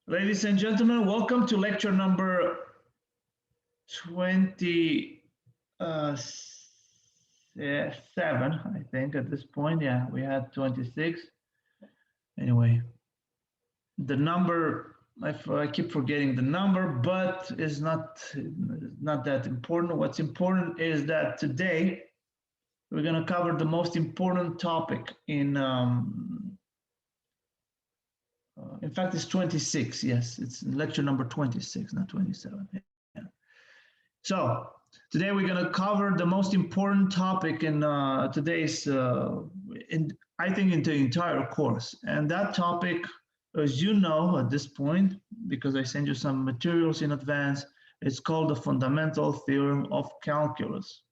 Ladies and gentlemen, welcome to lecture number 27, I think, at this point. Yeah, we had 26. Anyway, the number, I keep forgetting the number, but it's not that important. What's important is that today we're going to cover the most important topic in fact, it's 26. Yes, it's lecture number 26, not 27. Yeah. So today we're going to cover the most important topic in today's, I think, in the entire course. And that topic, as you know at this point, because I sent you some materials in advance, it's called the fundamental theorem of calculus.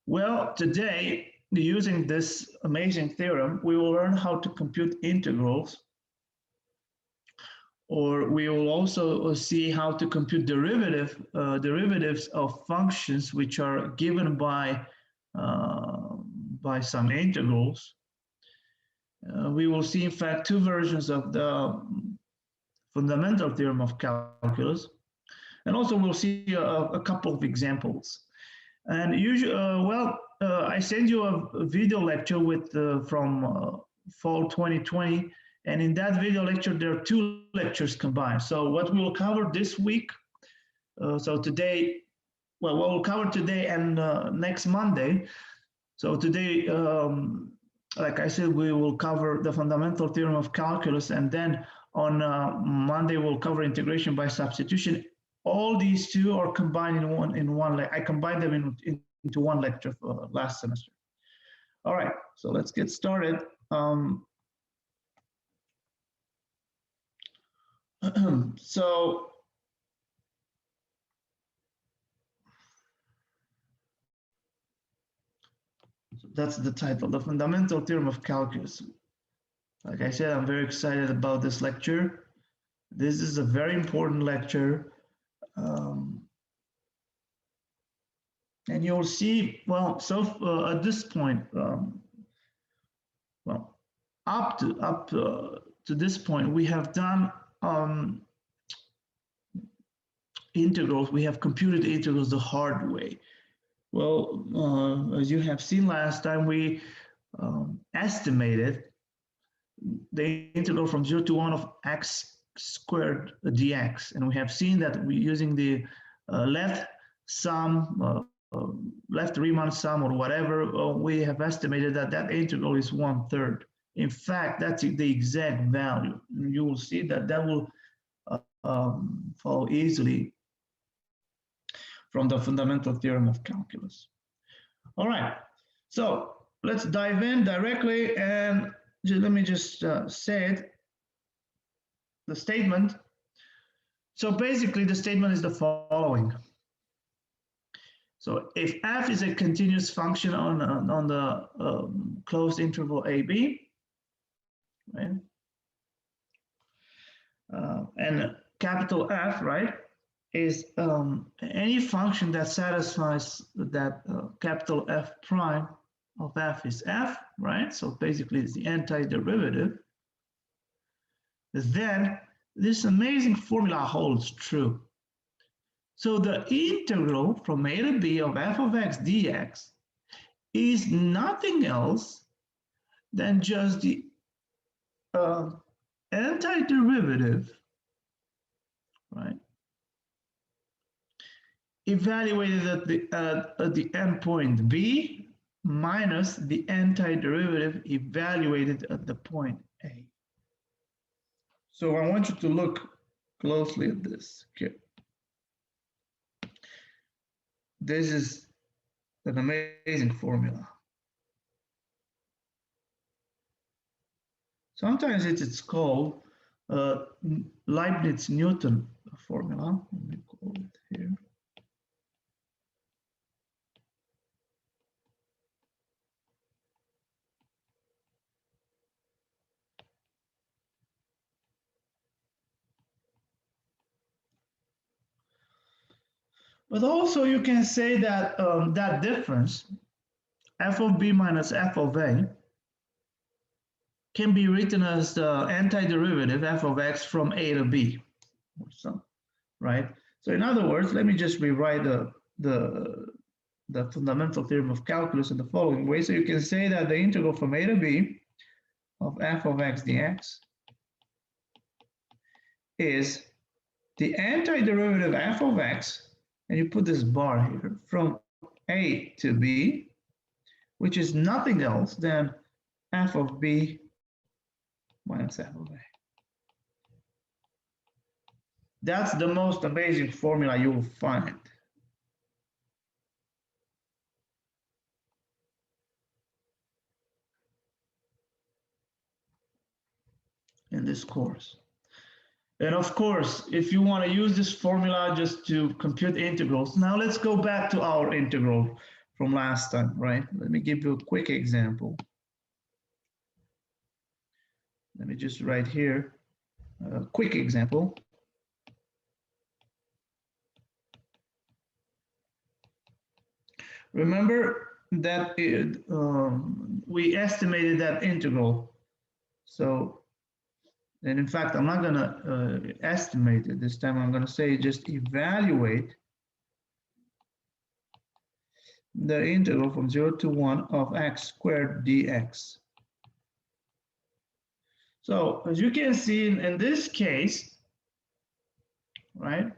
Well, today, using this amazing theorem, we will learn how to compute integrals, or we will also see how to compute derivatives of functions which are given by some integrals. We will see, in fact, two versions of the fundamental theorem of calculus, and also we'll see a couple of examples. And usually, I sent you a video lecture from fall 2020. And in that video lecture, there are two lectures combined. So what we will cover this week, today, what we'll cover today and next Monday. So today, like I said, we will cover the fundamental theorem of calculus, and then on Monday we'll cover integration by substitution. All these two are combined in one. I combined them into one lecture for last semester. All right, so let's get started. So that's the title, the fundamental theorem of calculus. Like I said, I'm very excited about this lecture. This is a very important lecture. And you'll see, well, so at this point, up to this point, we have done integrals. We have computed integrals the hard way. Well, as you have seen last time, we estimated the integral from 0 to 1 of x squared dx, and we have seen that we using the left sum, left Riemann sum or whatever, we have estimated that that integral is 1/3. In fact, that's the exact value. You will see that that will follow easily from the fundamental theorem of calculus. All right, so let's dive in directly, and let me just say it, the statement. So basically the statement is the following. So if f is a continuous function on the closed interval AB, right? And capital F, right, is any function that satisfies that capital F prime of f is f, right? So basically it's the antiderivative. Then this amazing formula holds true. So the integral from a to b of f of x dx is nothing else than just the antiderivative, right, evaluated at the endpoint b minus the antiderivative evaluated at the point a. So I want you to look closely at this. Okay. This is an amazing formula. Sometimes it's called Leibniz-Newton formula. Let me call it here. But also you can say that that difference, f of b minus f of a, can be written as the antiderivative f of x from a to b, or some, right? So in other words, let me just rewrite the fundamental theorem of calculus in the following way. So you can say that the integral from a to b of f of x dx is the antiderivative f of x, and you put this bar here, from a to b, which is nothing else than f of b minus f of a. That's the most amazing formula you will find. In this course. And of course, if you want to use this formula just to compute integrals, now let's go back to our integral from last time, right? Let me give you a quick example. Let me just write here a quick example. Remember that we estimated that integral. So, and in fact, I'm not going to estimate it this time. I'm going to say just evaluate the integral from 0 to 1 of x squared dx. So as you can see in this case, right?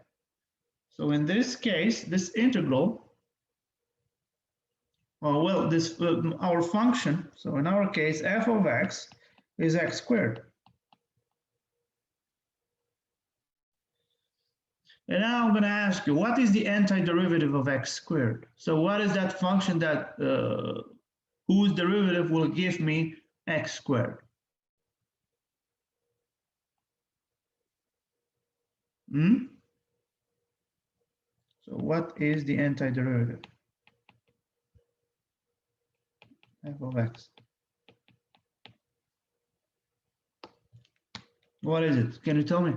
So in this case, this integral, well, this our function, so in our case, f of x is x squared. And now I'm going to ask you, what is the antiderivative of x squared? So what is that function that whose derivative will give me x squared? So what is the antiderivative? F of x. What is it? Can you tell me?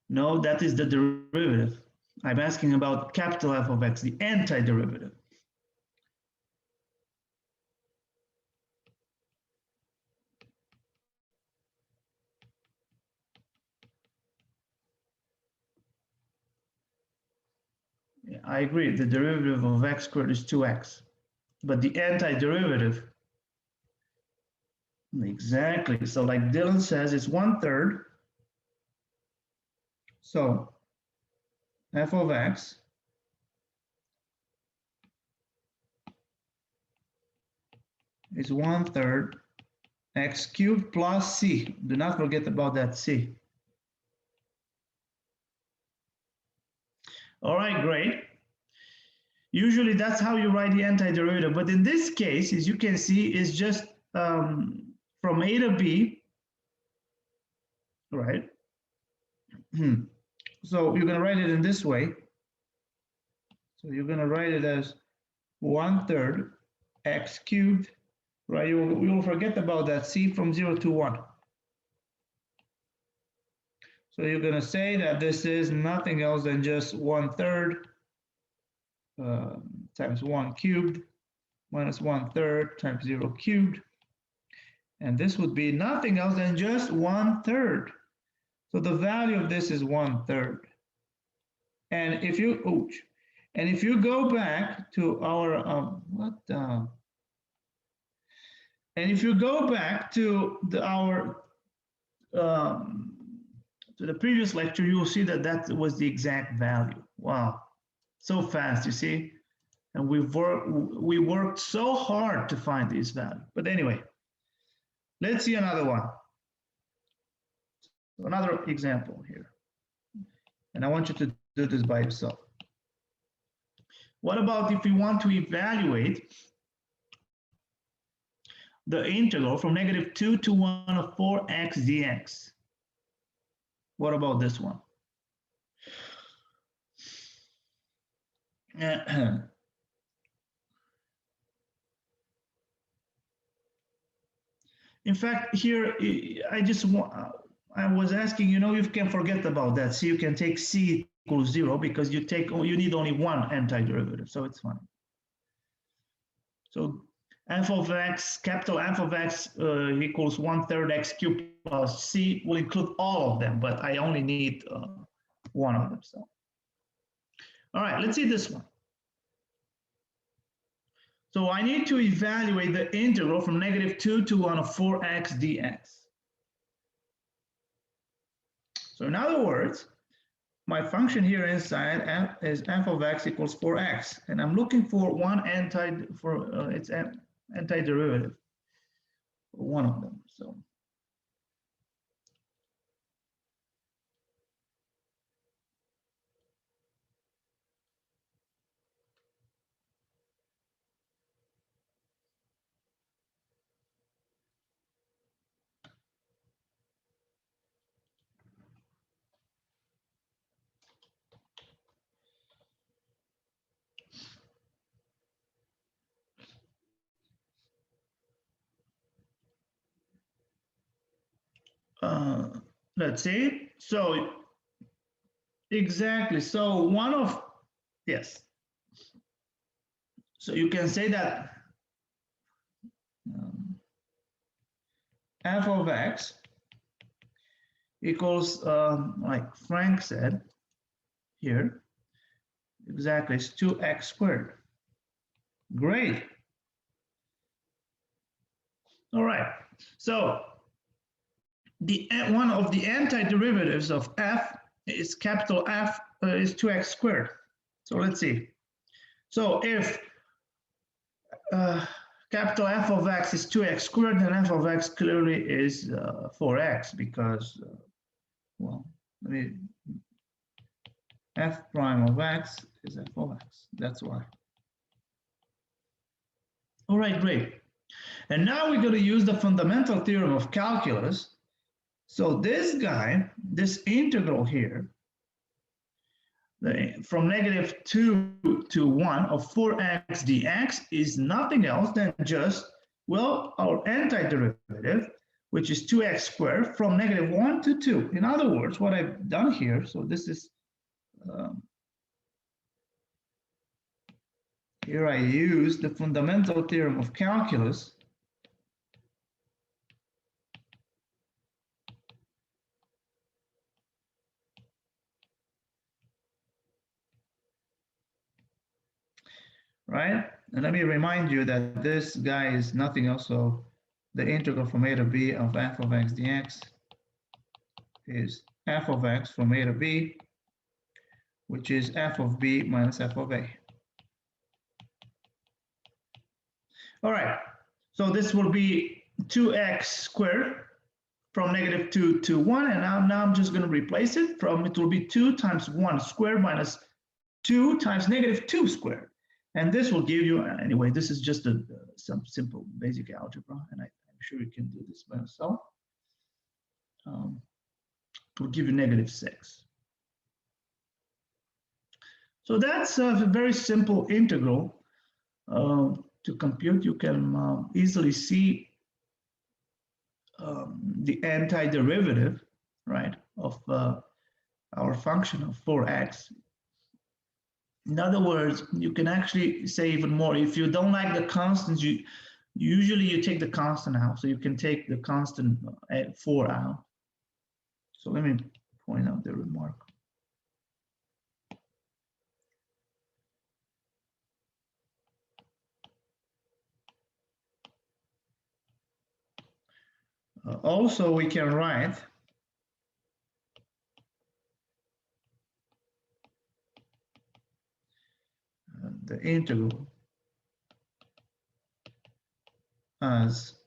No, that is the derivative. I'm asking about capital F of x, the antiderivative. Yeah, I agree, the derivative of x squared is 2x. But the antiderivative, exactly. So like Dylan says, it's 1/3. So f of x is 1/3 x cubed plus c. Do not forget about that c. All right, great. Usually that's how you write the antiderivative, but in this case, as you can see, is just from a to b, right? So you're going to write it in this way. So you're going to write it as 1/3 x cubed, right? You will forget about that c from 0 to 1. So you're going to say that this is nothing else than just 1/3 times 1 cubed minus 1/3 times 0 cubed. And this would be nothing else than just 1/3. So the value of this is 1/3. And if you go back to our and if you go back to the previous lecture, you will see that that was the exact value. Wow, so fast, you see. And we worked so hard to find this value. But anyway, let's see another one. Another example here. And I want you to do this by yourself. What about if we want to evaluate the integral from -2 to 1 of 4x dx? What about this one? In fact, here I was asking, you know, you can forget about that. So you can take c equals 0 because you need only one antiderivative, so it's fine. So f of x, capital F of x equals 1/3 x cubed plus c will include all of them, but I only need one of them. So, all right, let's see this one. So I need to evaluate the integral from -2 to 1 of 4x dx. So in other words, my function here inside is f of x equals 4x, and I'm looking for its antiderivative, one of them. So let's see. So exactly. So yes. So you can say that f of x equals, like Frank said here, exactly, it's 2x squared. Great. All right. So one of the antiderivatives of f is capital F is 2x squared. So let's see. So if capital F of x is 2x squared, then f of x clearly is 4x because, well, let me, f prime of x is f of x. That's why. All right, great. And now we're going to use the fundamental theorem of calculus. So this guy, this integral here, from -2 to 1 of 4x dx is nothing else than just, well, our antiderivative, which is 2x squared from -1 to 2. In other words, what I've done here, so this is, here I use the fundamental theorem of calculus. Right? And let me remind you that this guy is nothing else. So the integral from a to b of f of x dx is f of x from a to b, which is f of b minus f of a. All right. So this will be 2x squared from -2 to 1. And now I'm just going to replace it from, it will be 2 times 1 squared minus 2 times -2 squared. And this will give you, anyway, this is just some simple basic algebra, and I'm sure you can do this by yourself. It will give you -6. So that's a very simple integral to compute. You can easily see the antiderivative, right, of our function of 4x. In other words, you can actually say even more. If you don't like the constants, usually you take the constant out. So you can take the constant at 4 out. So let me point out the remark. Also, we can write the integral as,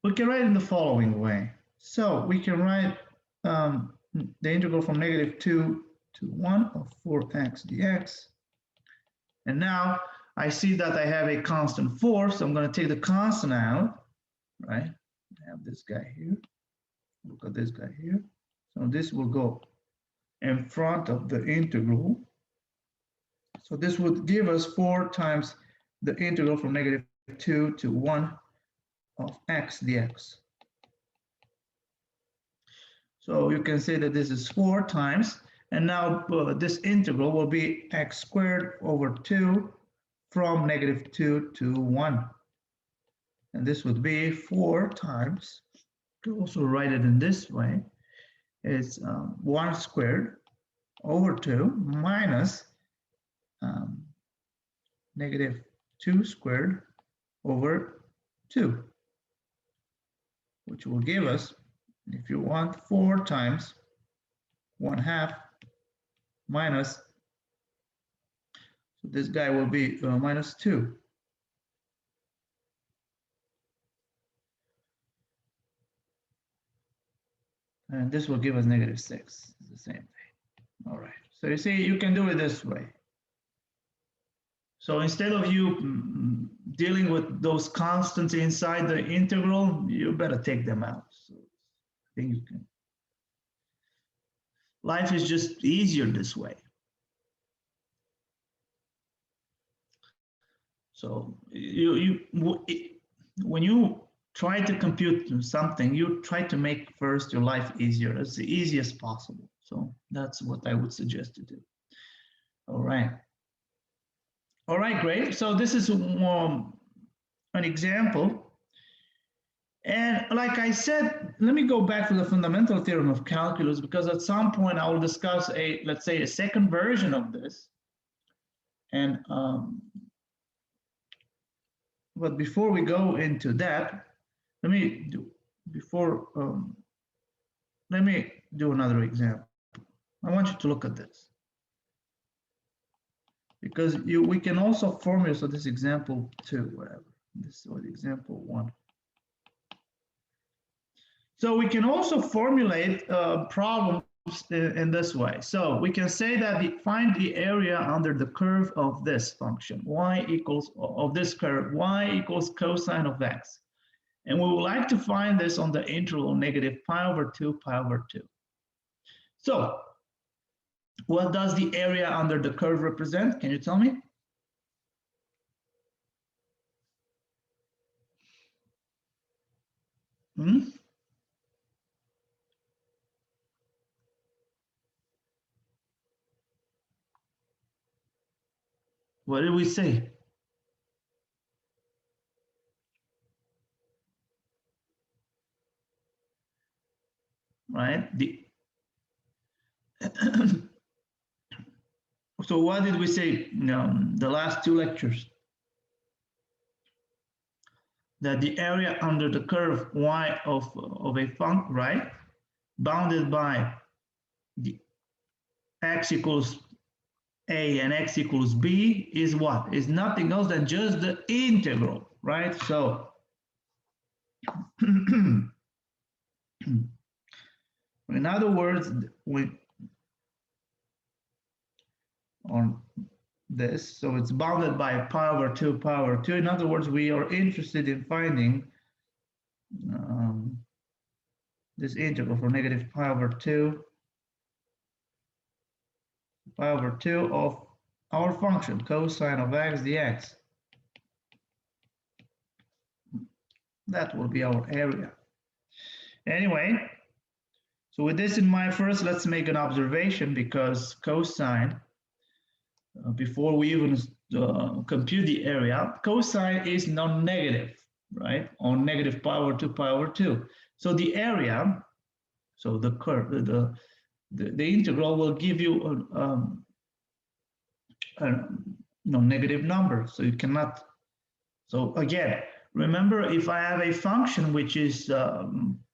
we can write in the following way. So we can write the integral from -2 to 1 of 4x dx. And now I see that I have a constant 4, so I'm going to take the constant out, right? I have this guy here. Look at this guy here. So this will go in front of the integral. So this would give us 4 times the integral from -2 to 1 of x dx. So you can say that this is 4 times, and now this integral will be x squared over 2 from -2 to 1. And this would be 4 times, you can also write it in this way, it's 1 squared over 2 minus -2 squared over 2, which will give us, if you want, 4 times 1/2 minus, so this guy will be -2. And this will give us -6. It's the same thing. All right. So you see, you can do it this way. So instead of you dealing with those constants inside the integral, you better take them out. So I think you can. Life is just easier this way. So when you try to compute something, you try to make first your life easier, as the easiest possible. So that's what I would suggest to do. All right. All right, great. So this is an example. And like I said, let me go back to the fundamental theorem of calculus, because at some point I will discuss let's say a second version of this. And but before we go into that, let me do another example. I want you to look at this, because we can also formulate, so this example 2, whatever, this is example 1. So we can also formulate problems in this way. So we can say that find the area under the curve of this function, y equals, of this curve, y equals cosine of x. And we would like to find this on the interval -π/2, π/2. So what does the area under the curve represent? Can you tell me? What did we say? Right? So what did we say the last 2 lectures? That the area under the curve y of a function, right, bounded by the x equals a and x equals b is what? Is nothing else than just the integral, right? So in other words, on this, so it's bounded by π/2, π/2. In other words, we are interested in finding this integral for -π/2, π/2 of our function cosine of x dx. That will be our area. Anyway, so with this in mind, first let's make an observation, because cosine, before we even compute the area, cosine is non-negative, right? On -π/2, π/2. So the area, so the curve, the integral will give you a negative number. So you cannot. So again, remember, if I have a function which is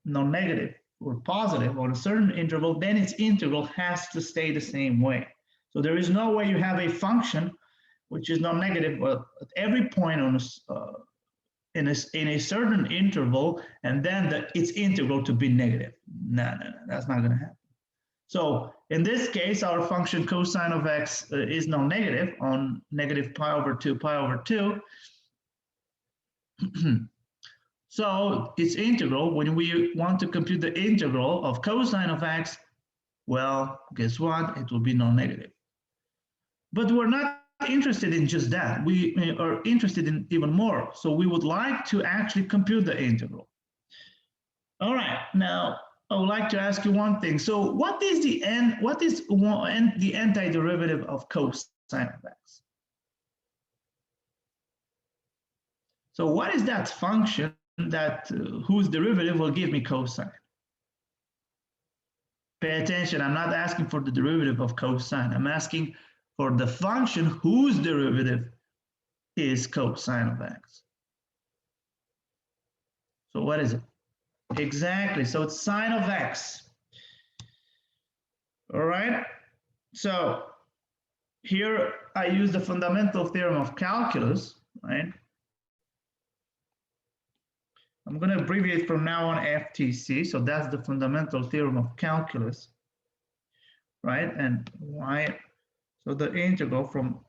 non-negative or positive on a certain interval, then its integral has to stay the same way. So there is no way you have a function which is non-negative at every point on in a certain interval, and then its integral to be negative. No, that's not going to happen. So in this case, our function cosine of x is non-negative on -π/2, π/2. So its integral, when we want to compute the integral of cosine of x, well, guess what? It will be non-negative. But we're not interested in just that. We are interested in even more. So we would like to actually compute the integral. All right, now I would like to ask you one thing. So what is the antiderivative of cosine of x? So what is that function that whose derivative will give me cosine? Pay attention, I'm not asking for the derivative of cosine. I'm asking for the function whose derivative is cosine of x. So what is it? Exactly, so it's sine of x. All right, so here I use the fundamental theorem of calculus, right? I'm going to abbreviate from now on FTC, so that's the fundamental theorem of calculus, right? And why? So the integral from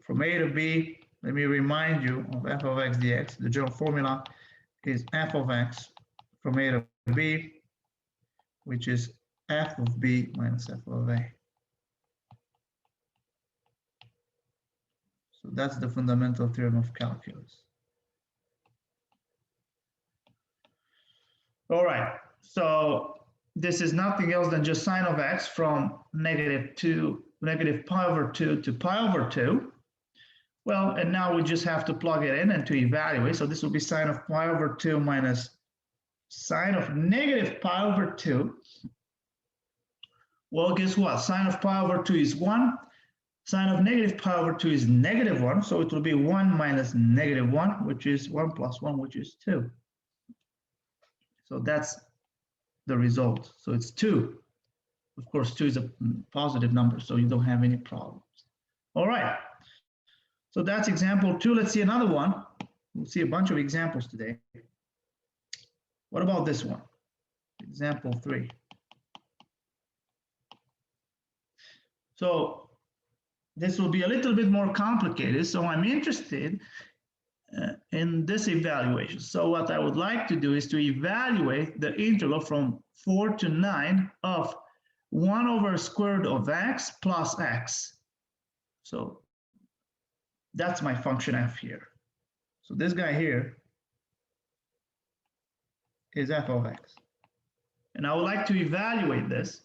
from a to b, let me remind you of f of x dx. The general formula is f of x from a to b, which is f of b minus f of a. So that's the fundamental theorem of calculus. All right, so this is nothing else than just sine of x from negative pi over 2 to pi over 2. Well, and now we just have to plug it in and to evaluate. So this will be sine of pi over 2 minus sine of negative pi over 2. Well, guess what? Sine of pi over 2 is 1. Sine of negative pi over 2 is negative 1. So it will be 1 minus negative 1, which is 1 plus 1, which is 2. So that's the result. So it's 2. Of course, 2 is a positive number, so you don't have any problems. All right. So that's example 2. Let's see another one. We'll see a bunch of examples today. What about this one? Example 3. So this will be a little bit more complicated. So I'm interested in this evaluation. So what I would like to do is to evaluate the integral from 4 to 9 of 1 over square root of x plus x. So that's my function f here. So this guy here is f of x. And I would like to evaluate this.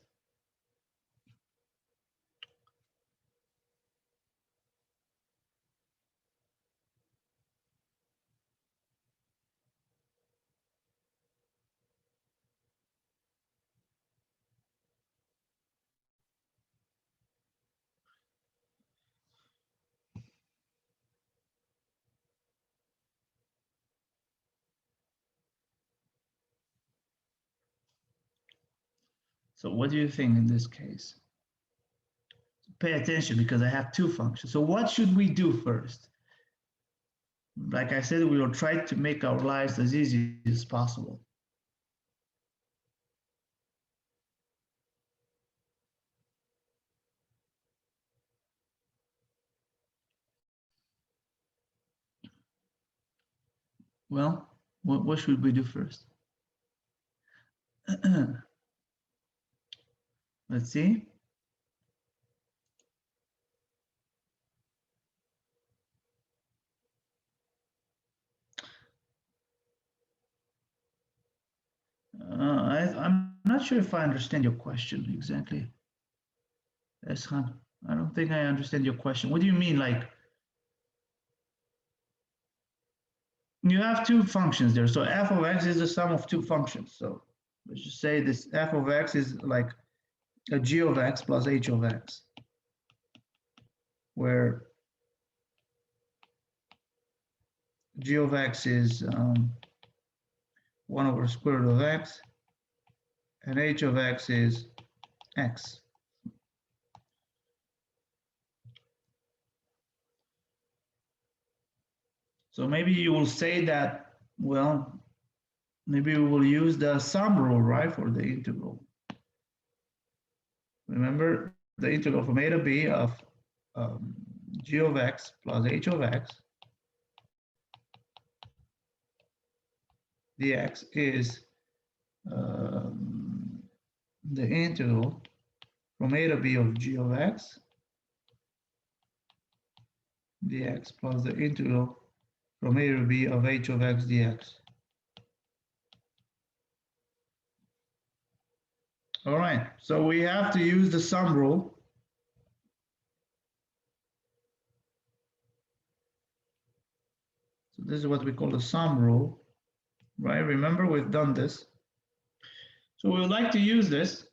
So what do you think in this case? Pay attention because I have two functions. So what should we do first? Like I said, we will try to make our lives as easy as possible. Well, what should we do first? Let's see. I'm not sure if I understand your question exactly. Eshan, I don't think I understand your question. What do you mean, like? You have two functions there. So f of x is the sum of two functions. So let's just say this f of x is like a g of x plus h of x, where g of x is 1 over square root of x, and h of x is x. So maybe you will say that, well, maybe we will use the sum rule, right, for the integral. Remember the integral from a to b of g of x plus h of x dx is the integral from a to b of g of x dx plus the integral from a to b of h of x dx. All right, so we have to use the sum rule. So this is what we call the sum rule, right? Remember, we've done this. So we would like to use this,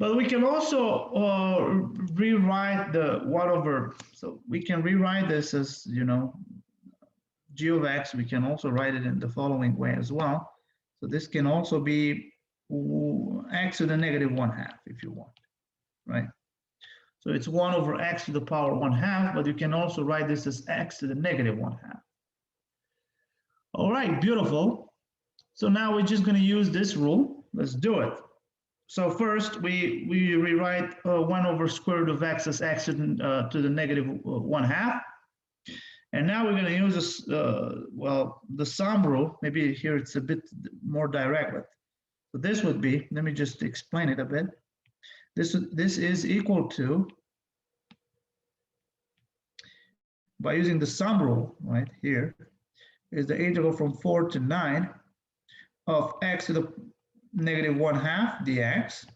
but we can also rewrite the 1 over, so we can rewrite this as, you know, g of x. We can also write it in the following way as well. So this can also be x to the negative 1/2 if you want, right? So it's 1 over x to the power 1/2, but you can also write this as x to the negative 1/2. All right, beautiful. So now we're just going to use this rule. Let's do it. So first we rewrite 1 over square root of x as x to the negative 1/2. And now we're going to use this, well, the sum rule. Maybe here it's a bit more direct, but so this would be, let me just explain it a bit. This is equal to, by using the sum rule right here, is the integral from 4 to 9 of x to the negative 1/2 dx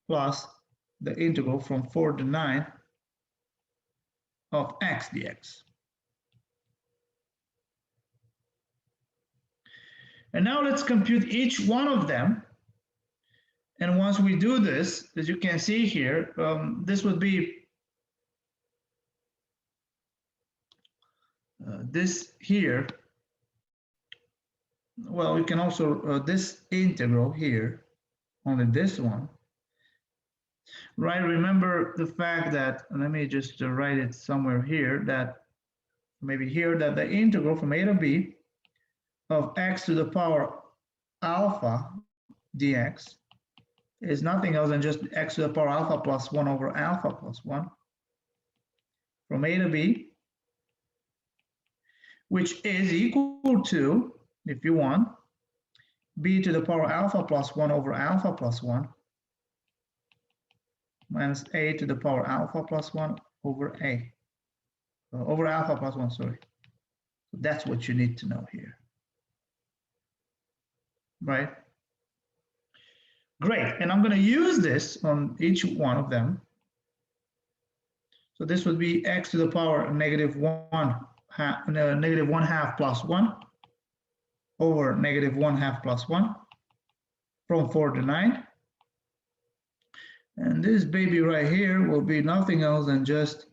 plus the integral from 4 to 9 of x dx. And now let's compute each one of them. And once we do this, as you can see here, this would be this here. Well, we can also, this integral here, only this one, right? Remember the fact that, let me just write it somewhere here, that maybe here, that the integral from a to b of x to the power alpha dx is nothing else than just x to the power alpha plus 1 over alpha plus 1 from a to b, which is equal to, if you want, b to the power alpha plus 1 over alpha plus 1 minus a to the power alpha plus 1 over a, over alpha plus 1, sorry. So that's what you need to know here, right? Great, and I'm going to use this on each one of them. So this would be x to the power negative 1/2 plus 1 over negative 1/2 plus 1 from 4 to 9. And this baby right here will be nothing else than just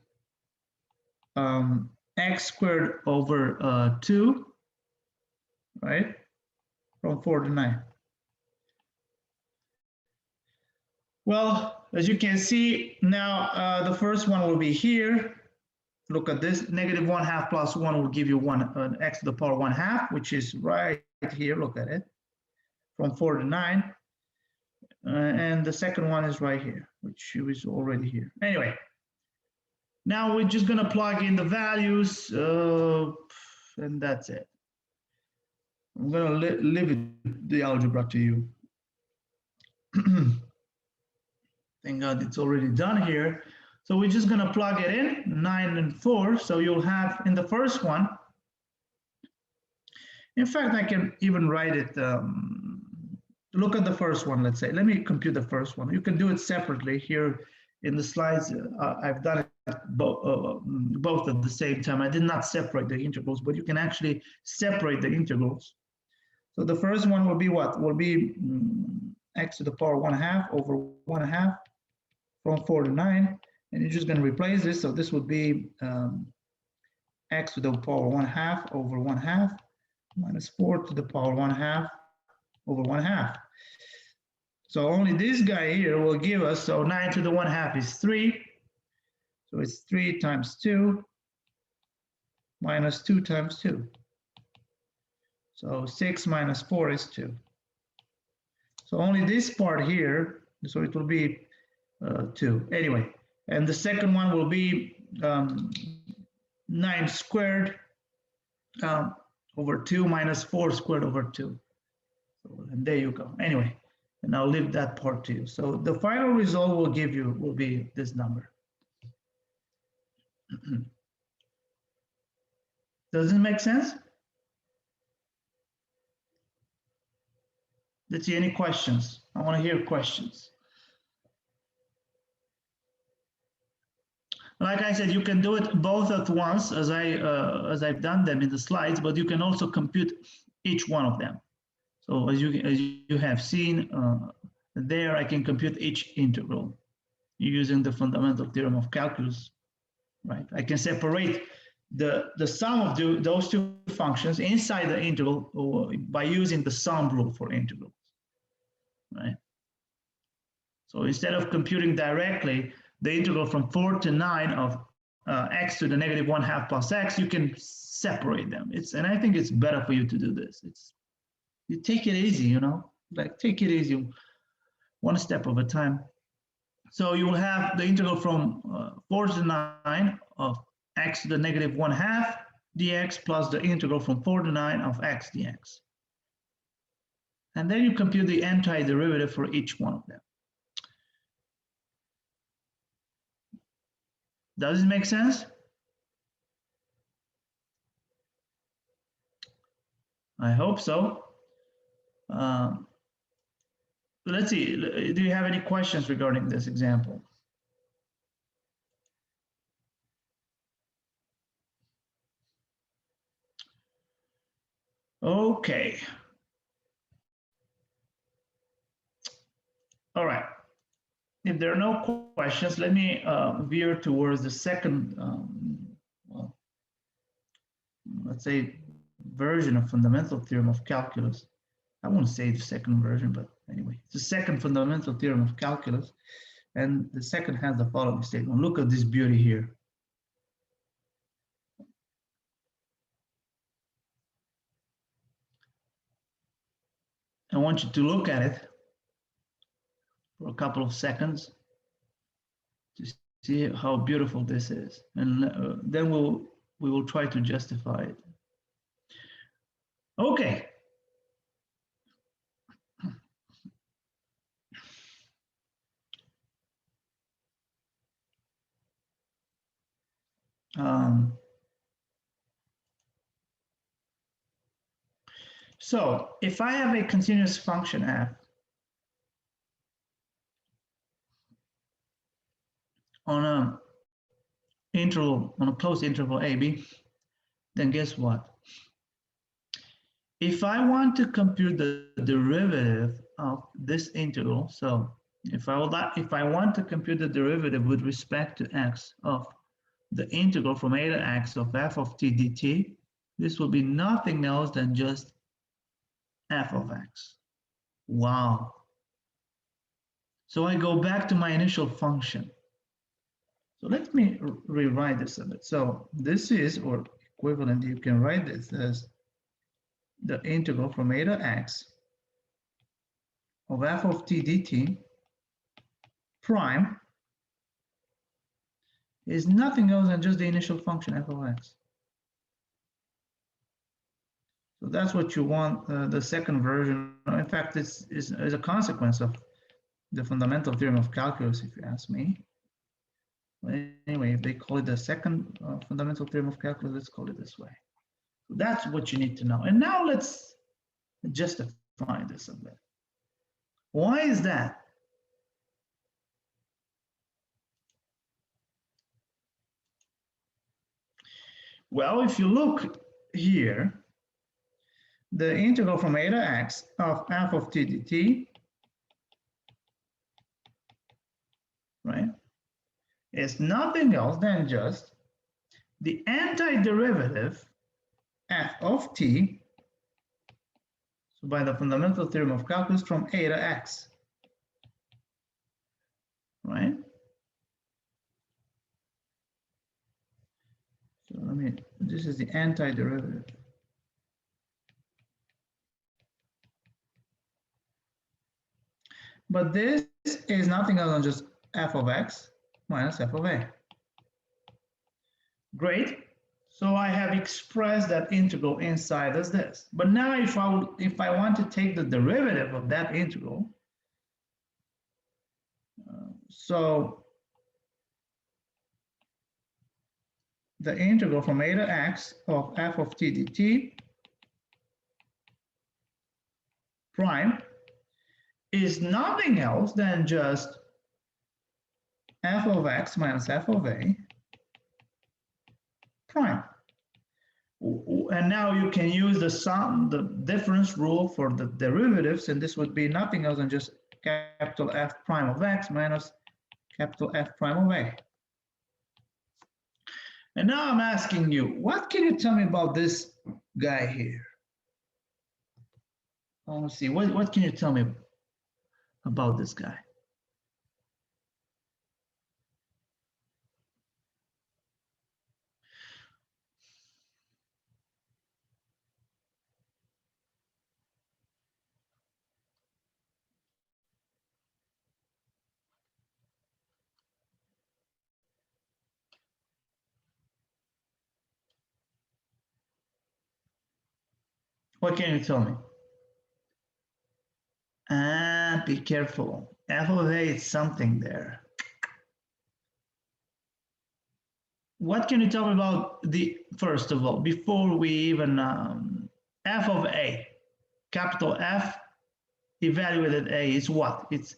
x squared over 2, right, from 4 to 9. Well, as you can see now, the first one will be here. Look at this, negative 1/2 plus 1 will give you x to the power 1/2, which is right here, look at it, from 4 to 9. And the second one is right here, which is already here. Anyway, now we're just gonna plug in the values, and that's it. I'm gonna leave the algebra to you. Thank God it's already done here. So we're just gonna plug it in, 9 and 4. So you'll have in the first one, in fact, I can even write it, look at the first one, let's say. Let me compute the first one. You can do it separately here in the slides. I've done it both at the same time. I did not separate the integrals, but you can actually separate the integrals. So the first one will be what? Will be x to the power 1/2 over 1/2 from 4 to 9. And you're just going to replace this. So this would be x to the power 1/2 over 1/2 minus 4 to the power 1/2 over 1/2. So only this guy here will give us, so 9 to the 1/2 is 3. So it's 3 times 2 minus 2 times 2. So 6 minus 4 is 2. So only this part here, so it will be 2. Anyway, and the second one will be 9 squared over 2 minus 4 squared over 2. So, and there you go. Anyway, and I'll leave that part to you. So the final result will be this number. Does it make sense? Let's see, any questions? I want to hear questions. Like I said, you can do it both at once as I've done them in the slides, but you can also compute each one of them. So as you have seen there, I can compute each integral using the fundamental theorem of calculus, right? I can separate the sum of those two functions inside the integral by using the sum rule for integrals, right? So instead of computing directly the integral from 4 to 9 of x to the negative 1/2 plus x, you can separate them. And I think it's better for you to do this. You take it easy, you know, like take it easy, one step at a time. So you will have the integral from 4 to 9 of x to the negative 1/2 dx plus the integral from 4 to 9 of x dx. And then you compute the antiderivative for each one of them. Does it make sense? I hope so. Let's see, do you have any questions regarding this example? Okay. All right. If there are no questions, let me veer towards the second, well, let's say, version of fundamental theorem of calculus. I won't say the second version, but anyway, it's the second fundamental theorem of calculus. And the second has the following statement. Look at this beauty here. I want you to look at it for a couple of seconds to see how beautiful this is. And then we will try to justify it. Okay. So if I have a continuous function f on a closed interval ab, then guess what? If I want to compute the derivative of this integral, so if I want to compute the derivative with respect to x of the integral from a to x of f of t dt, this will be nothing else than just f of x. Wow. So I go back to my initial function. So let me rewrite this a bit. So this is, or equivalent, you can write this as the integral from a to x of f of t dt prime is nothing else than just the initial function f of x. So that's what you want, the second version. In fact, this is a consequence of the fundamental theorem of calculus, if you ask me. But anyway, if they call it the second fundamental theorem of calculus, let's call it this way. So that's what you need to know. And now let's justify this a bit. Why is that? Well, if you look here, the integral from a to x of f of t dt, right, is nothing else than just the antiderivative f of t, so by the fundamental theorem of calculus, from a to x, right? So this is the antiderivative. But this is nothing else than just f of x minus f of a. Great. So I have expressed that integral inside as this. But now if I want to take the derivative of that integral, so the integral from a to x of f of t dt prime is nothing else than just f of x minus f of a prime. And now you can use the difference rule for the derivatives, and this would be nothing else than just capital F prime of x minus capital F prime of a. And now I'm asking you, what can you tell me about this guy here? I want to see, what can you tell me about this guy? What can you tell me? Be careful. F of a is something there. What can you tell me about the, first of all, before we even, f of a, capital F, evaluated a is what? It's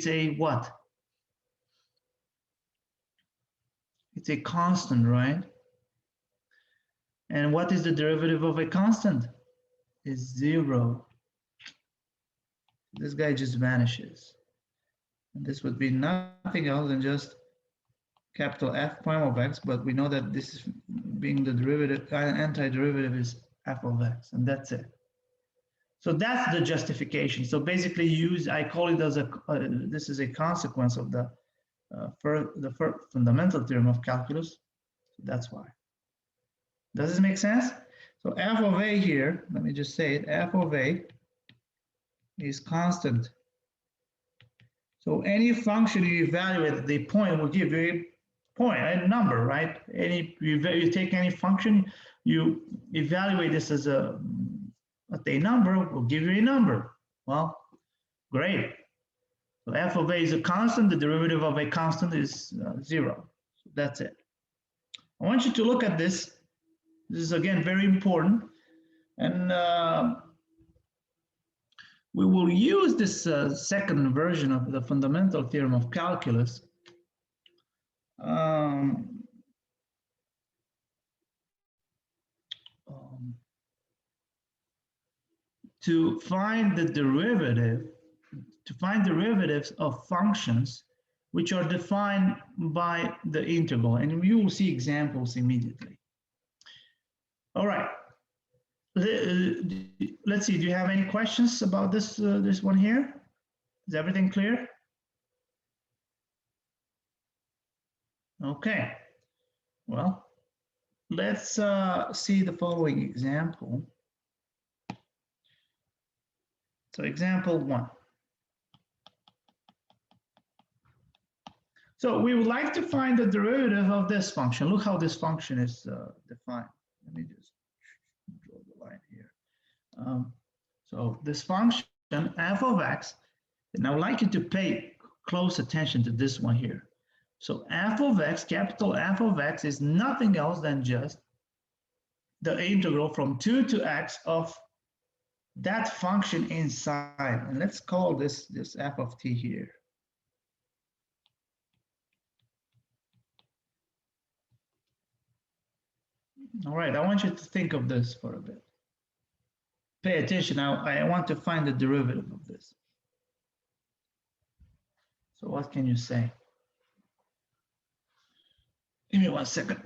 a what? It's a constant, right? And what is the derivative of a constant? Is 0. This guy just vanishes. And this would be nothing else than just capital F prime of x, but we know that this is being the derivative, antiderivative is f of x, and that's it. So that's the justification. So basically I call it as this is a consequence of the fundamental theorem of calculus. So that's why. Does this make sense? So f of a here, let me just say it, f of a is constant. So any function you evaluate, the point will give you a point, a number, right? You take any function, you evaluate this as a number, will give you a number. Well, great. So f of a is a constant, the derivative of a constant is 0. So that's it. I want you to look at this. This is, again, very important. And we will use this second version of the fundamental theorem of calculus to find the derivative, to find derivatives of functions which are defined by the integral. And you will see examples immediately. All right. Let's see, do you have any questions about this one here? Is everything clear? Okay, well, let's see the following example. So example 1. So we would like to find the derivative of this function. Look how this function is defined. Let me just draw the line here. So this function, f of x, and I would like you to pay close attention to this one here. So f of x, capital F of x, is nothing else than just the integral from 2 to x of that function inside. And let's call this f of t here. All right, I want you to think of this for a bit. Pay attention now. I want to find the derivative of this. So what can you say? Give me 1 second.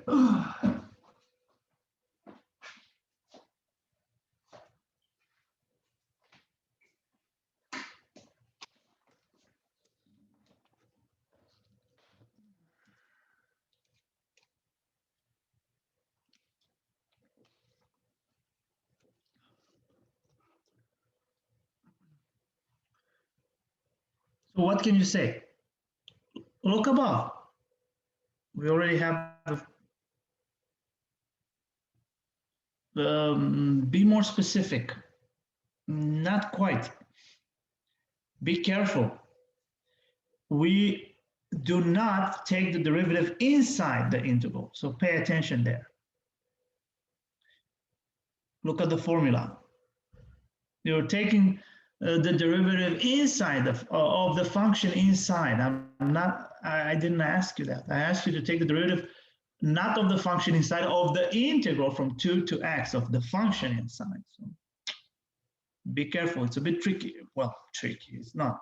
So what can you say? Look above. We already have be more specific. Not quite. Be careful. We do not take the derivative inside the integral. So pay attention there. Look at the formula. You're taking the derivative inside of the function inside. I didn't ask you that. I asked you to take the derivative not of the function inside, of the integral from 2 to x of the function inside. So be careful, it's a bit tricky. Well, tricky, it's not.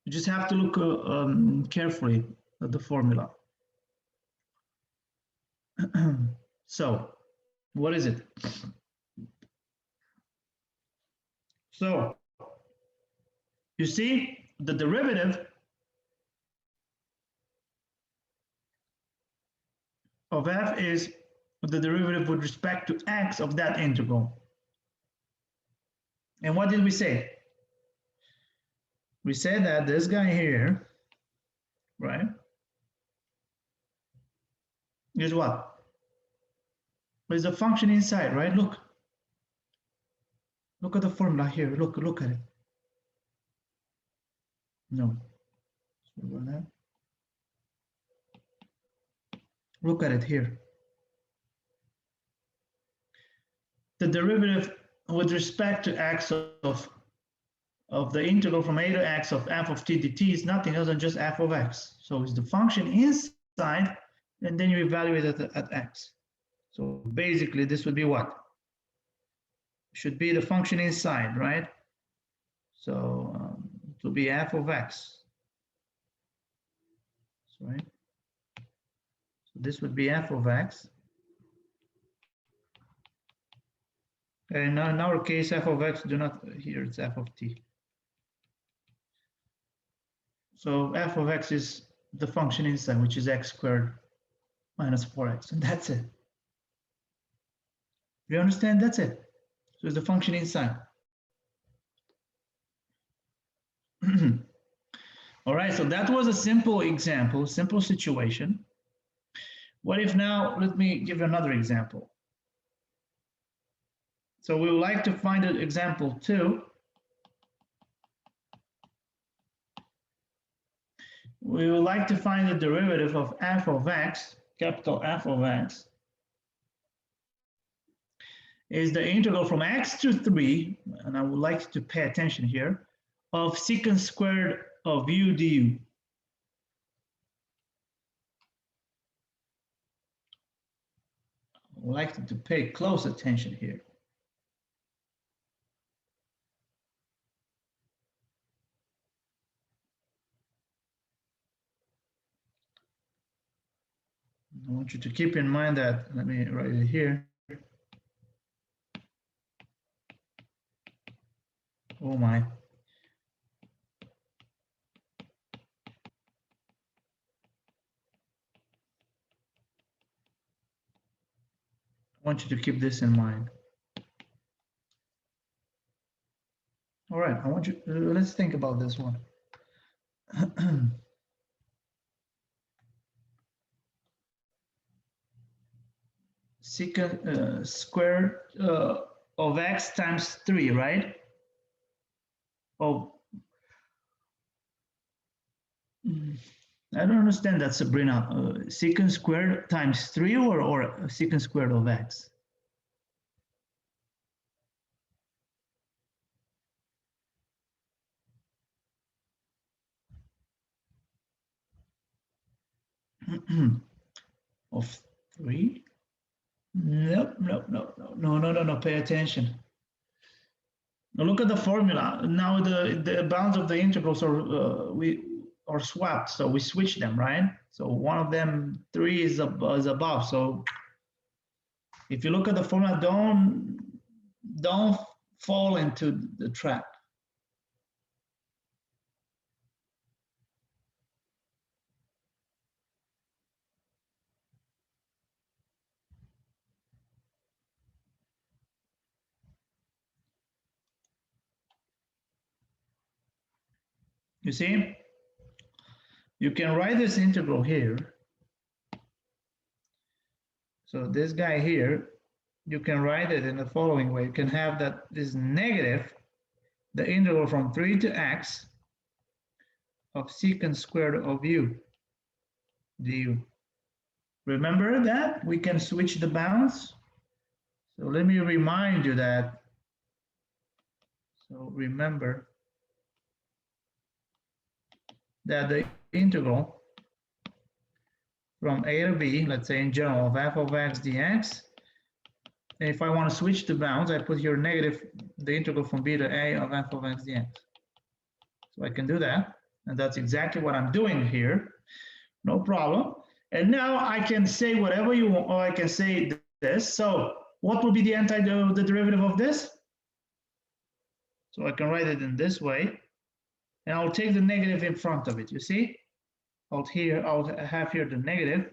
You just have to look carefully at the formula. So, what is it? So, you see, the derivative of f is the derivative with respect to x of that integral. And what did we say? We said that this guy here, right, is what? Is a function inside, right? Look at the formula here. Look at it. No. Look at it here. The derivative with respect to x of the integral from a to x of f of t dt is nothing else than just f of x. So it's the function inside, and then you evaluate it at x. So basically, this would be what? Should be the function inside, right? So it will be f of x, right? So this would be f of x. And in our case, f of x, do not, here it's f of t. So f of x is the function inside, which is x squared minus 4x, and that's it. You understand? That's it. So it's the function inside. All right, so that was a simple example, simple situation. What if now, let me give you another example. So we would like to find an example 2. We would like to find the derivative of f of x, capital F of x, is the integral from x to 3, and I would like to pay attention here, of secant squared of u du. I would like to pay close attention here. I want you to keep in mind that, let me write it here. Oh my. I want you to keep this in mind. All right, I want you, let's think about this one. Secant squared of x times 3, right? Oh, I don't understand that, Sabrina. Secant squared times 3 or secant squared of x? Of 3? Nope, no, pay attention. Now look at the formula. Now the bounds of the integrals are swapped, so we switch them, right? So one of them, 3 is above. So if you look at the formula, don't fall into the trap. You see, you can write this integral here. So this guy here, you can write it in the following way. You can have that this negative, the integral from 3 to x of secant squared of u du. Remember that? We can switch the bounds. So let me remind you that. So remember that the integral from a to b, let's say in general, of f of x dx, and if I want to switch the bounds, I put here negative the integral from b to a of f of x dx. So I can do that, and that's exactly what I'm doing here. No problem. And now I can say whatever you want, or I can say this. So what will be the derivative of this? So I can write it in this way, and I'll take the negative in front of it. You see? I'll have here the negative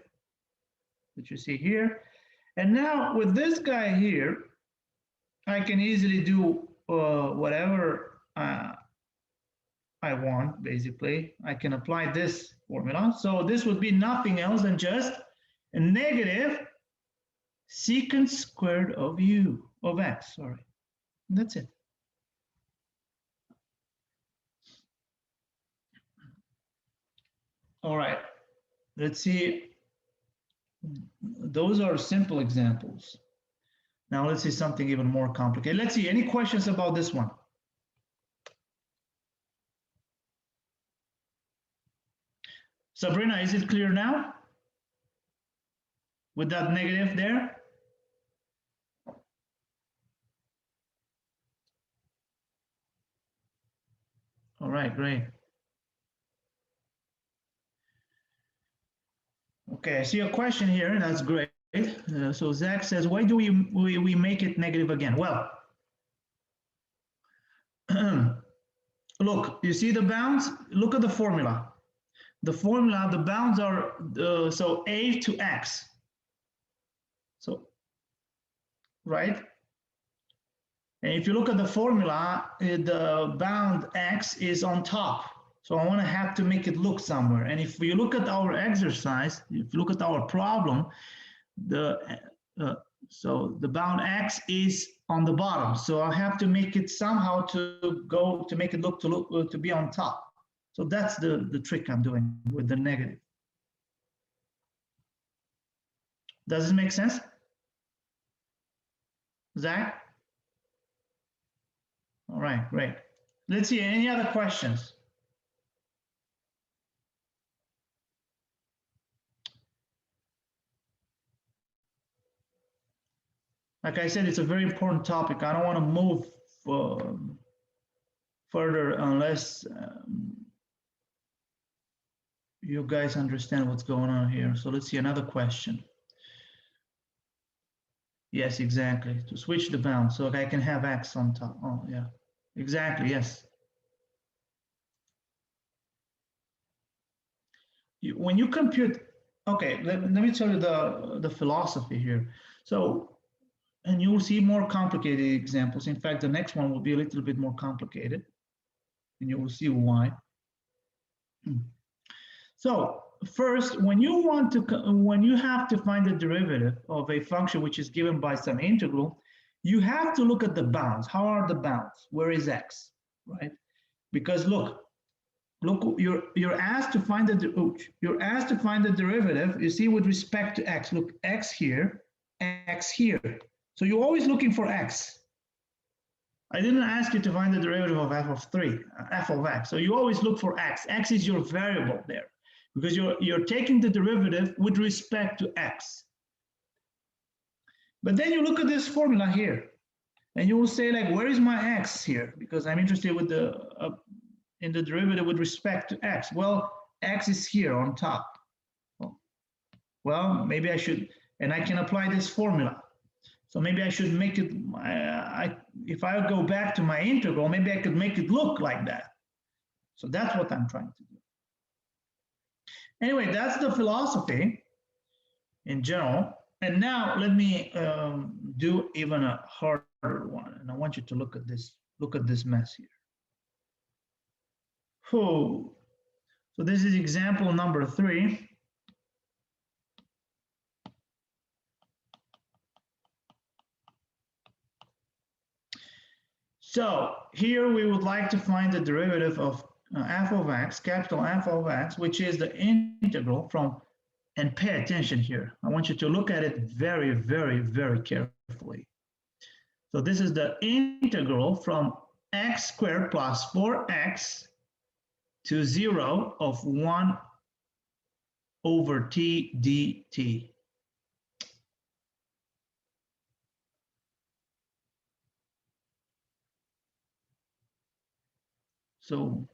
that you see here. And now with this guy here, I can easily do whatever I want, basically. I can apply this formula. So this would be nothing else than just a negative secant squared of x, sorry. And that's it. All right, let's see. Those are simple examples. Now let's see something even more complicated. Let's see, any questions about this one? Sabrina, is it clear now? With that negative there? All right, great. Okay, I see a question here, that's great. So Zach says, why do we make it negative again? Well, look, you see the bounds? Look at the formula. The formula, the bounds are, so a to x. So, right? And if you look at the formula, the bound x is on top. So I want to have to make it look somewhere. And if you look at our exercise, if you look at our problem, so the bound x is on the bottom. So I have to make it somehow to make it look to be on top. So that's the trick I'm doing with the negative. Does it make sense? Zach? All right, great. Let's see, any other questions? Like I said, it's a very important topic. I don't want to move further unless you guys understand what's going on here. So let's see another question. Yes, exactly. To switch the bound so I can have x on top. Oh, yeah, exactly. Yes. When you compute, okay, let me tell you the philosophy here. So, and you'll see more complicated examples. In fact, the next one will be a little bit more complicated, and you will see why. So first, when you have to find the derivative of a function which is given by some integral, you have to look at the bounds. How are the bounds? Where is x, right? Because look, you're asked to find the derivative. You see, with respect to x. Look, x here, x here. So you're always looking for x. I didn't ask you to find the derivative of f of x. So you always look for x. X is your variable there, because you're taking the derivative with respect to x. But then you look at this formula here, and you will say, like, where is my x here? Because I'm interested with in the derivative with respect to x. Well, x is here on top. Well, maybe I should, and I can apply this formula. So maybe I should make it, if I go back to my integral, maybe I could make it look like that. So that's what I'm trying to do. Anyway, that's the philosophy in general. And now let me do even a harder one. And I want you to look at this mess here. So this is example number 3. So here we would like to find the derivative of f of x, capital F of x, which is the integral from And pay attention here. I want you to look at it very, very, very carefully. So this is the integral from x squared plus 4x to 0 of 1 over t dt. So,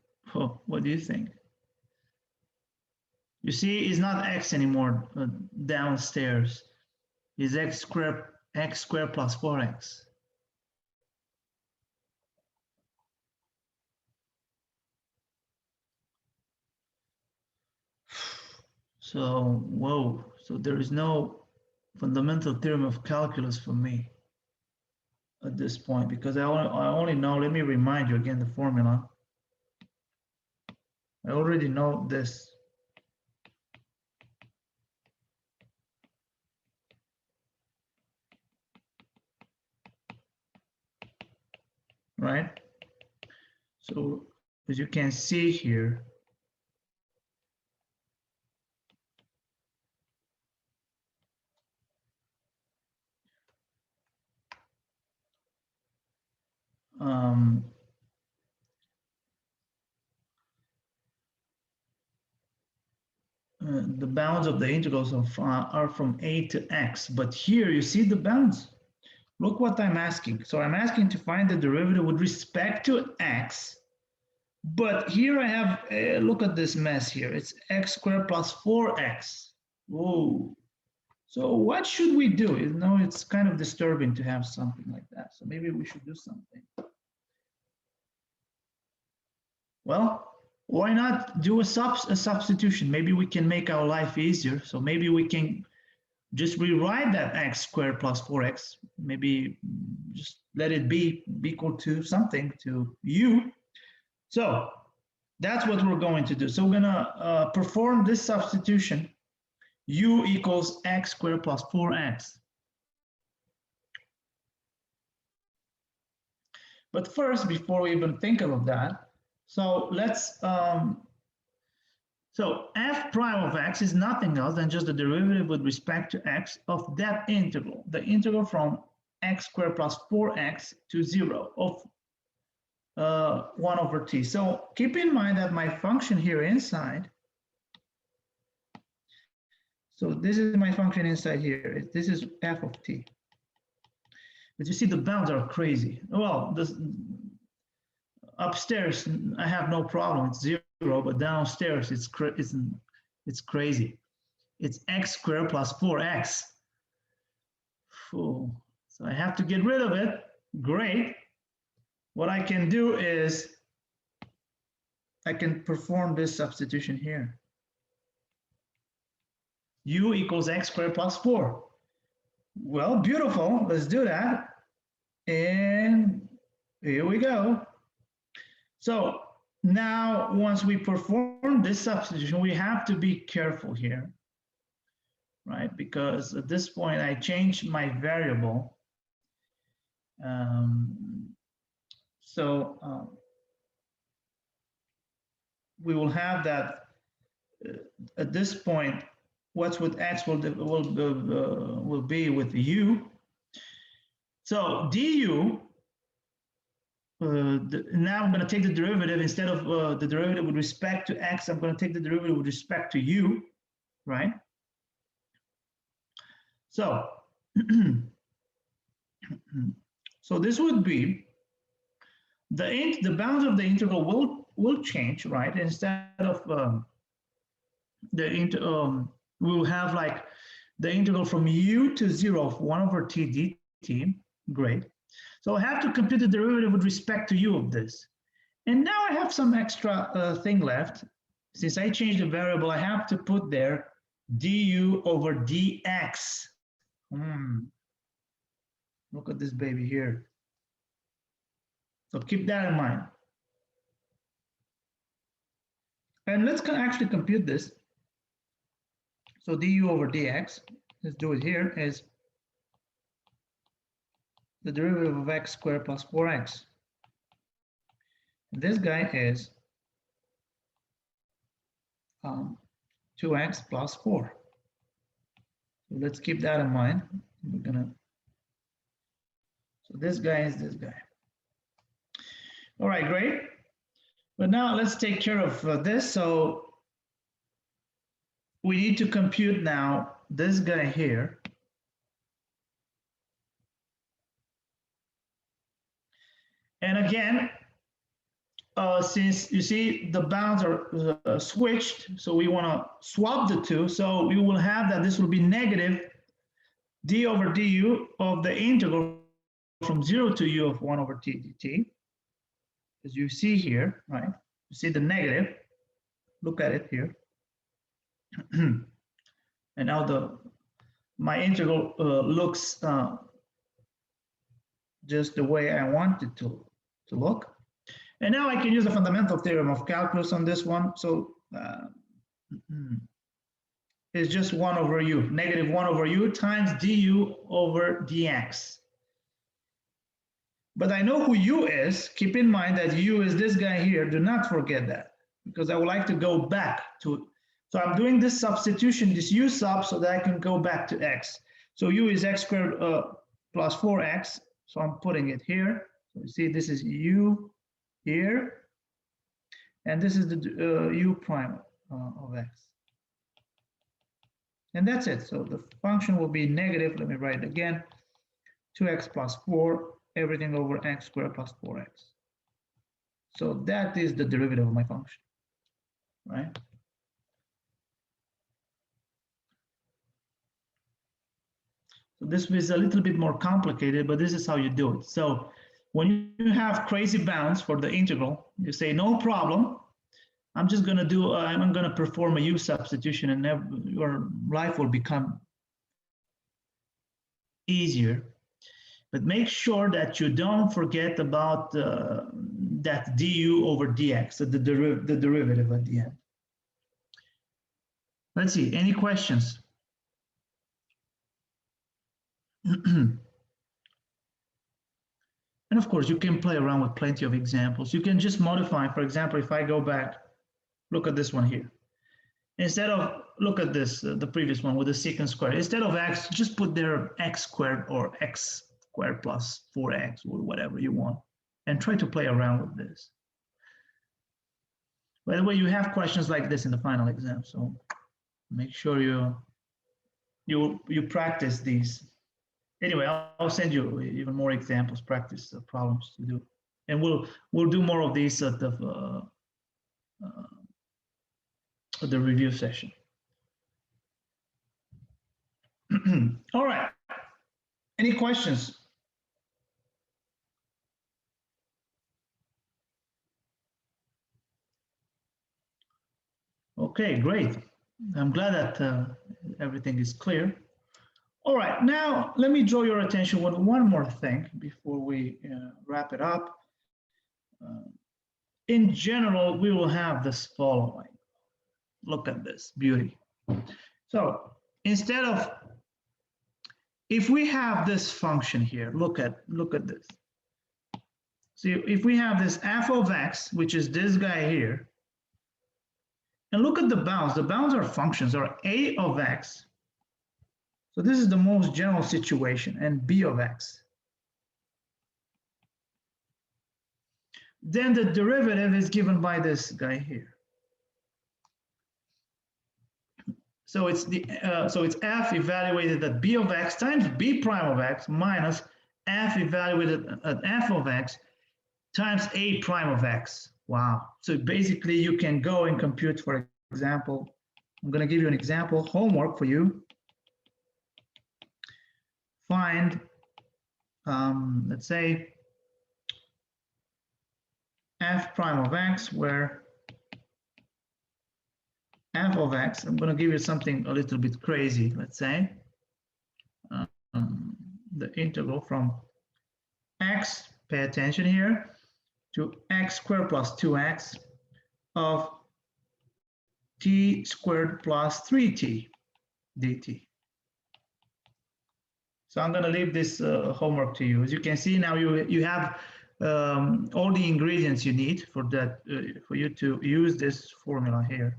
what do you think? You see, it's not x anymore downstairs. It's x squared plus 4x. So, whoa, so there is no fundamental theorem of calculus for me at this point, because I only know, let me remind you again the formula. I already know this. Right? So as you can see here, the bounds of the integrals are from a to x, but here you see the bounds. Look what I'm asking. So I'm asking to find the derivative with respect to x, but here I have, look at this mess here. It's x squared plus 4x. Whoa. So what should we do? You know, it's kind of disturbing to have something like that. So maybe we should do something. Well, why not do a substitution? Maybe we can make our life easier. So maybe we can just rewrite that x squared plus 4x. Maybe just let it be equal to something, to u. So that's what we're going to do. So we're gonna perform this substitution. U equals x squared plus 4x. But first, before we even think of that, so let's, so f prime of x is nothing else than just the derivative with respect to x of that integral, the integral from x squared plus 4x to 0 of 1 over t. So keep in mind that my function here inside, so this is my function inside here, this is f of t. But you see the bounds are crazy. Well, this, upstairs, I have no problem, it's 0, but downstairs, it's crazy. It's x squared plus 4x. So I have to get rid of it. Great. What I can do is I can perform this substitution here. U equals x squared plus 4. Well, beautiful. Let's do that. And here we go. So now, once we perform this substitution, we have to be careful here, right? Because at this point, I changed my variable. We will have that at this point, what's with x will be with u. So du, now I'm going to take the derivative instead of the derivative with respect to x. I'm going to take the derivative with respect to u, right? So, so this would be the bounds of the integral will change, right? Instead of we'll have like the integral from u to 0 of 1 over t dt. Great. So I have to compute the derivative with respect to u of this. And now I have some extra thing left. Since I changed the variable, I have to put there du over dx. Look at this baby here. So keep that in mind. And let's actually compute this. So du over dx, let's do it here, is the derivative of x squared plus 4x. And this guy is 2x plus 4. So let's keep that in mind. We're gonna, so this guy is this guy. All right, great. But now let's take care of this. So we need to compute now this guy here. And again, since you see the bounds are switched, so we want to swap the two. So we will have that this will be negative d over du of the integral from 0 to u of 1 over t dt. As you see here, right? You see the negative. Look at it here. And now my integral looks just the way I want it to look. And now I can use the fundamental theorem of calculus on this one. So it's just 1 over u, negative 1 over u times du over dx. But I know who u is. Keep in mind that u is this guy here. Do not forget that, because I would like to go back to, so I'm doing this substitution, this u sub, so that I can go back to x. So u is x squared plus 4x. So I'm putting it here. So you see this is u here, and this is the u prime of x. And that's it. So the function will be negative, let me write it again, 2x plus 4, everything over x squared plus 4x. So that is the derivative of my function, right? So this is a little bit more complicated, but this is how you do it. So when you have crazy bounds for the integral, you say, no problem, I'm just going to do, I'm going to perform a u substitution, and your life will become easier. But make sure that you don't forget about that du over dx, so the derivative at the end. Let's see, any questions? And of course, you can play around with plenty of examples. You can just modify, for example, if I go back, look at this one here. Instead of, look at this, the previous one with the secant squared. Instead of x, just put there x squared or x squared plus 4x or whatever you want, and try to play around with this. By the way, you have questions like this in the final exam, so make sure you practice these. Anyway, I'll send you even more examples, practice problems to do, and we'll do more of these at the review session. All right. Any questions? Okay, great. I'm glad that everything is clear. All right, now let me draw your attention with one more thing before we wrap it up. In general, we will have this following. Look at this beauty. So instead of, if we have this function here, look at this. See, if we have this f of x, which is this guy here, and look at the bounds. The bounds are functions, are a of x. So this is the most general situation, and b of x. Then the derivative is given by this guy here. So it's f evaluated at b of x times b prime of x minus f evaluated at f of x times a prime of x. Wow. So basically you can go and compute, for example, I'm going to give you an example, homework for you. Find, let's say, f prime of x, where f of x, I'm going to give you something a little bit crazy, let's say, the integral from x, pay attention here, to x squared plus 2x of t squared plus 3t dt. So I'm going to leave this homework to you. As you can see now, you have all the ingredients you need for that, for you to use this formula here.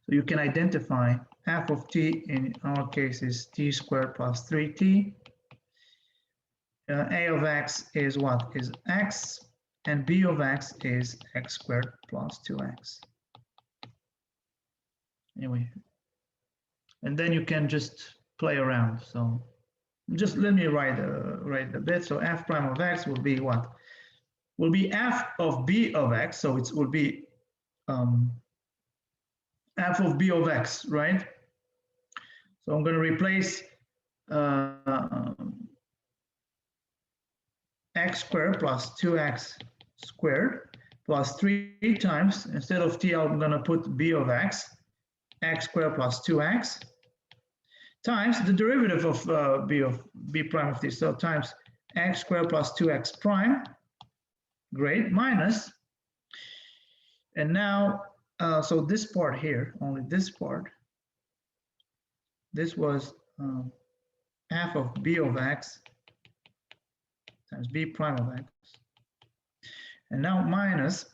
So you can identify f of t, in our case, is t squared plus 3t. A of x is what? Is x, and b of x is x squared plus 2x. Anyway, and then you can just play around. So just let me write the bit. So f prime of x will be what? Will be f of b of x. So it will be f of b of x, right? So I'm going to replace x squared plus 2x squared plus 3 times, instead of t, I'm going to put b of x squared plus 2x, times the derivative of b prime of t, so times x squared plus 2x prime, great, minus, and now, so this part here, only this part, this was f of b of x times b prime of x, and now minus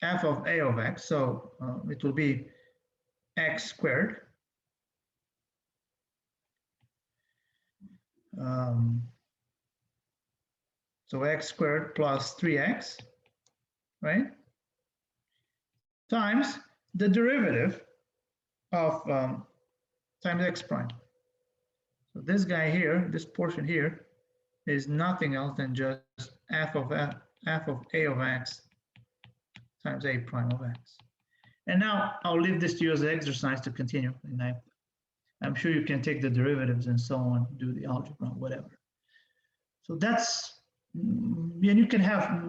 f of a of x, so it will be x squared so x squared plus 3x, right, times the derivative of times x prime. So this guy here, this portion here, is nothing else than just f of a of x times a prime of x. And now I'll leave this to you as an exercise to continue. And I'm sure you can take the derivatives and so on, do the algebra, whatever. So that's, and you can have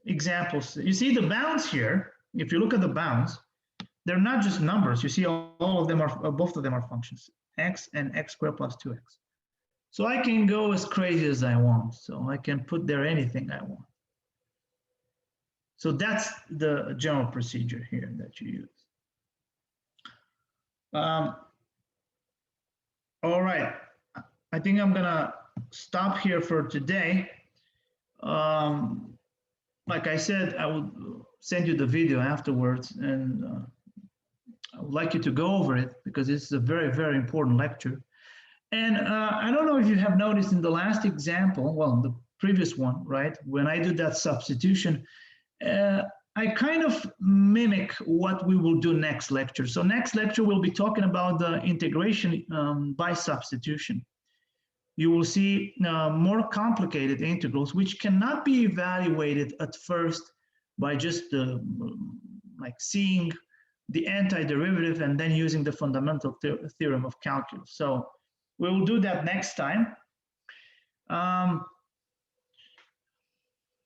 examples. You see the bounds here, if you look at the bounds, they're not just numbers. You see all of them are, both of them are functions, x and x squared plus 2x. So I can go as crazy as I want. So I can put there anything I want. So that's the general procedure here that you use. All right, I think I'm gonna stop here for today. Like I said, I would send you the video afterwards, and I would like you to go over it because it's a very, very important lecture. And I don't know if you have noticed in the last example, well, the previous one, right? When I do that substitution, I kind of mimic what we will do next lecture. So next lecture, we'll be talking about the integration by substitution. You will see more complicated integrals, which cannot be evaluated at first by just like seeing the antiderivative and then using the fundamental theorem of calculus. So we will do that next time.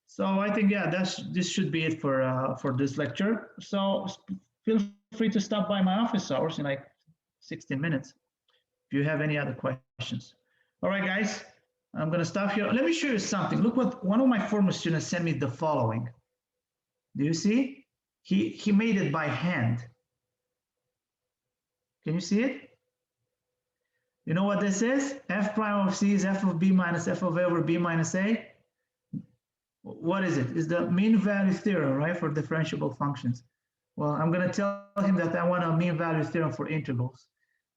So I think, yeah, this should be it for this lecture. So feel free to stop by my office hours in like 16 minutes if you have any other questions. All right, guys, I'm going to stop here. Let me show you something. Look what one of my former students sent me the following. Do you see? He made it by hand. Can you see it? You know what this is? F prime of c is f of b minus f of a over b minus a. What is it? It's the mean value theorem, right, for differentiable functions. Well, I'm going to tell him that I want a mean value theorem for integrals,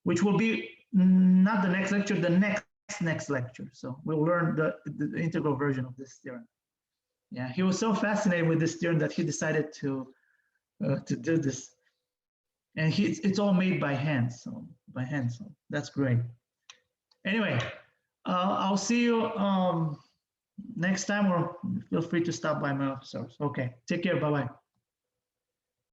which will be not the next lecture, the next lecture. So we'll learn the integral version of this theorem. Yeah, he was so fascinated with this theorem that he decided to do this. And it's all made by hand, so that's great. Anyway, I'll see you next time, or feel free to stop by my office hours. Okay, take care, bye-bye.